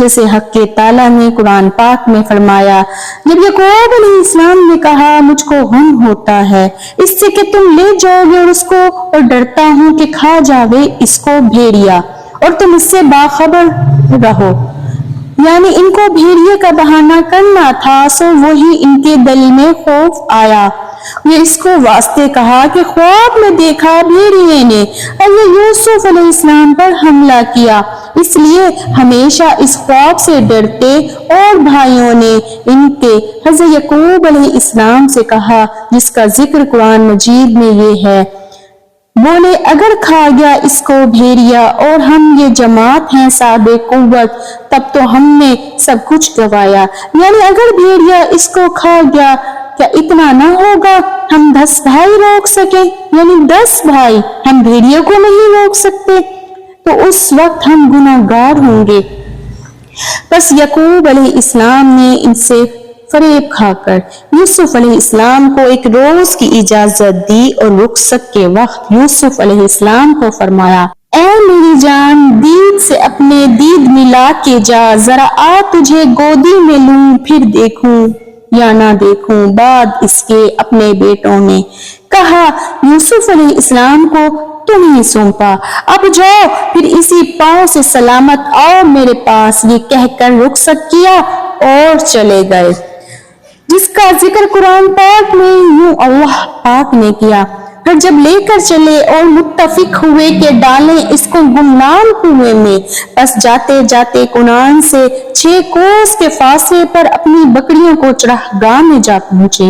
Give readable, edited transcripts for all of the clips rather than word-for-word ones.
جیسے حق تعالیٰ نے قرآن پاک میں فرمایا، جب یعقوب علیہ السلام نے کہا مجھ کو غم ہوتا ہے اس سے کہ تم لے جاؤ گے اور اس کو، اور ڈرتا ہوں کہ کھا جاوے اس کو بھیڑیا اور تم اس سے باخبر رہو، یعنی ان کو بھیڑیے کا بہانہ کرنا تھا، سو وہی ان کے دل میں خوف آیا۔ یہ اس کو واسطے کہا کہ خواب میں دیکھا بھیڑیے نے حضرت یوسف علیہ السلام پر حملہ کیا، اس لیے ہمیشہ اس خواب سے ڈرتے، اور بھائیوں نے ان کے حضرت یعقوب علیہ السلام سے کہا، جس کا ذکر قرآن مجید میں یہ ہے، بولے اگر کھا گیا اس کو بھیڑیا اور ہم یہ جماعت ہیں صاحب قوت، تب تو ہم نے سب کچھ گوایا، یعنی اگر بھیڑیا اس کو کھا گیا کیا اتنا نہ ہوگا ہم 10 بھائی روک سکے، یعنی 10 بھائی ہم بھیڑیا کو نہیں روک سکتے، تو اس وقت ہم گناہگار ہوں گے۔ بس یعقوب علیہ السلام نے ان سے فریب کھا کر یوسف علیہ السلام کو ایک روز کی اجازت دی، اور رخصت کے وقت یوسف علیہ السلام کو فرمایا، اے میری جان، دید سے اپنے دید ملا کے جا، ذرا آ تجھے گودی میں لوں، پھر دیکھوں یا نہ دیکھوں۔ بعد اس کے اپنے بیٹوں نے کہا، یوسف علیہ السلام کو تمہیں سونپا، اب جاؤ، پھر اسی پاؤں سے سلامت آؤ میرے پاس، یہ کہہ کر رخصت کیا اور چلے گئے، جس کا ذکر قرآن پاک میں یوں اللہ پاک نے کیا، پھر جب لے کر چلے اور متفق ہوئے کہ ڈالیں اس کو گمنام کنویں میں، بس جاتے جاتے کنعان سے 6 کوس کے فاصلے پر اپنی بکریوں کو چراگاہ میں جا پہنچے۔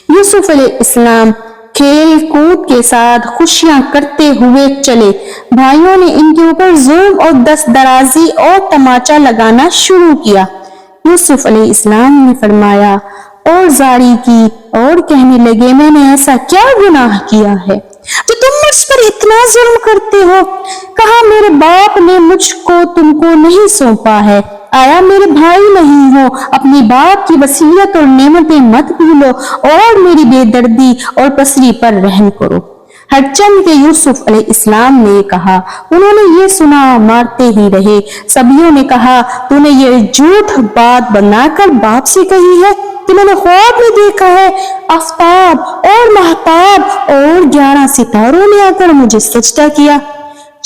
یوسف علیہ السلام کھیل کود کے ساتھ خوشیاں کرتے ہوئے چلے، بھائیوں نے ان کے اوپر ظلم اور دست درازی اور تماچا لگانا شروع کیا۔ یوسف علیہ السلام نے فرمایا اور زاری کی اور کہنے لگے، میں نے ایسا کیا گناہ کیا ہے جو تم مجھ پر اتنا ظلم کرتے ہو؟ کہا، میرے باپ نے مجھ کو تم کو نہیں سونپا ہے، آیا میرے بھائی نہیں ہو؟ اپنی باپ کی وصیت اور نعمتیں مت بھولو، اور میری بے دردی اور پسری پر رحم کرو۔ ہرچند کہ یوسف علیہ السلام نے کہا، انہوں نے یہ سنا مارتے ہی رہے۔ سبیوں نے کہا، تو نے یہ جھوٹ بات بنا کر باپ سے کہی ہے کہ میں نے خواب میں دیکھا ہے آفتاب اور مہتاب اور 11 ستاروں نے آ کر مجھے سجدہ کیا۔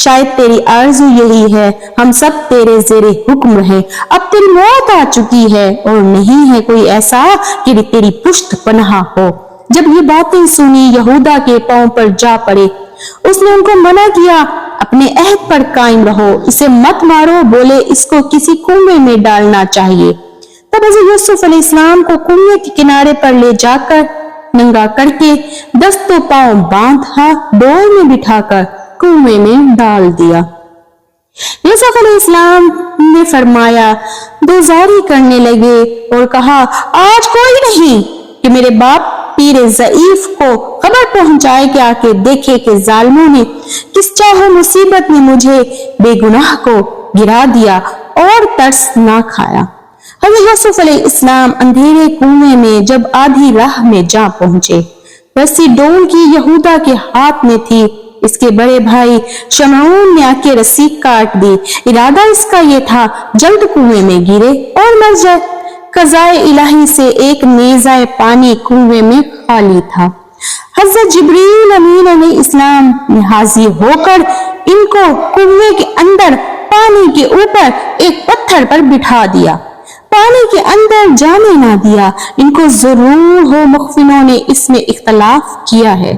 شاید تیری آرزو یہی ہے ہم سب تیرے زیر حکم رہیں، اب تیری موت آ چکی ہے اور نہیں ہے کوئی ایسا کہ تیری پشت پناہ ہو۔ جب یہ باتیں سنی یہودا کے پاؤں پر جا پڑے، اس نے ان کو منع کیا، اپنے عہد پر قائم رہو، اسے مت مارو، بولے اس کو کسی کنویں میں ڈالنا چاہیے۔ تب حضرت یوسف علیہ السلام کو کنویں کے کنارے پر لے جا کر ننگا کر کے دست و پاؤں باندھا، ڈول میں بٹھا کر کنویں میں ڈال دیا۔ یوسف علیہ السلام نے فرمایا، دوزاری کرنے لگے اور کہا، آج کوئی نہیں کہ میرے باپ پیر ضعیف کو خبر پہنچائے کہ آ کے دیکھے کہ ظالموں نے کس چاہو مصیبت میں مجھے بے گناہ کو گرا دیا اور ترس نہ کھایا۔ حضرت یوسف علیہ السلام اندھیرے کنویں میں جب آدھی راہ میں جا پہنچے، رسی ڈول کی یہودا کے ہاتھ میں تھی، اس کے بڑے بھائی شمعون نے آ کے رسی کاٹ دی، ارادہ اس کا یہ تھا جلد کنویں میں گرے اور مر جائے۔ قضائے الہی سے ایک نیزہ پانی کنویں میں خالی تھا۔ حضرت جبریل امین علیہ السلام نے حاضر ہو کر ان کو کنویں کے اندر پانی کے اوپر ایک پتھر پر بٹھا دیا، پانی کے اندر جانے نہ دیا۔ ان کو ضرور ہو مخفنوں نے اس میں اختلاف کیا ہے۔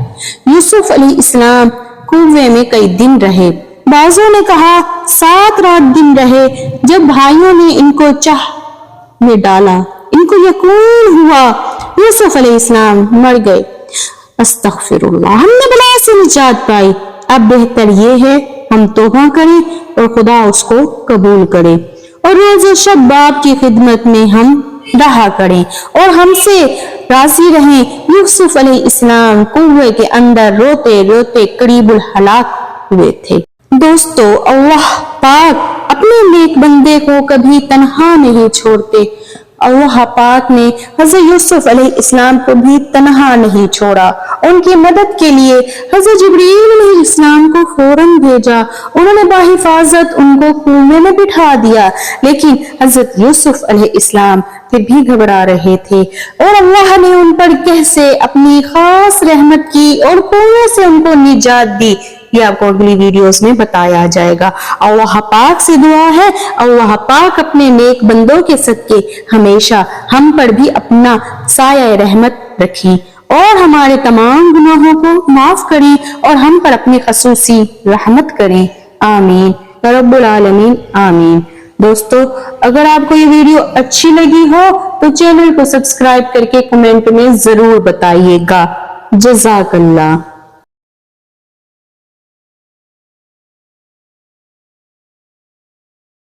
یوسف علیہ السلام کنویں میں کئی دن رہے، بعضوں نے کہا 7 رات دن رہے۔ جب بھائیوں نے ان کو چاہ میں ڈالا، ان کو یقین ہوا یوسف علیہ السلام مر گئے۔ استغفر اللہ، ہم نے بلا سے نجات پائی، اب بہتر یہ ہے ہم توبہ کریں اور خدا اس کو قبول کرے، اور روز شب باپ کی خدمت میں ہم رہا کریں اور ہم سے راضی رہیں۔ یوسف علیہ السلام کنویں کے اندر روتے روتے قریب الہلاک ہوئے تھے۔ دوستو، اللہ پاک اپنے نیک بندے کو کبھی تنہا نہیں چھوڑتے۔ اللہ پاک نے حضرت یوسف علیہ السلام کو بھی تنہا نہیں چھوڑا ان کی مدد کے لیے حضرت جبریل علیہ السلام کو فوراً بھیجا۔ انہوں نے بحفاظت ان کو کنویں میں بٹھا دیا، لیکن حضرت یوسف علیہ السلام پھر بھی گھبرا رہے تھے، اور اللہ نے ان پر کیسے اپنی خاص رحمت کی اور کنویں سے ان کو نجات دی، یہ آپ کو اگلی ویڈیوز میں بتایا جائے گا۔ اللہ پاک سے دعا ہے اللہ پاک اپنے نیک بندوں کے صدقے ہمیشہ ہم پر بھی اپنا سایہ رحمت رکھیں اور ہمارے تمام گناہوں کو معاف کریں اور ہم پر اپنی خصوصی رحمت کریں، آمین یا رب العالمین، آمین۔ دوستو اگر آپ کو یہ ویڈیو اچھی لگی ہو تو چینل کو سبسکرائب کر کے کمنٹ میں ضرور بتائیے گا۔ جزاک اللہ۔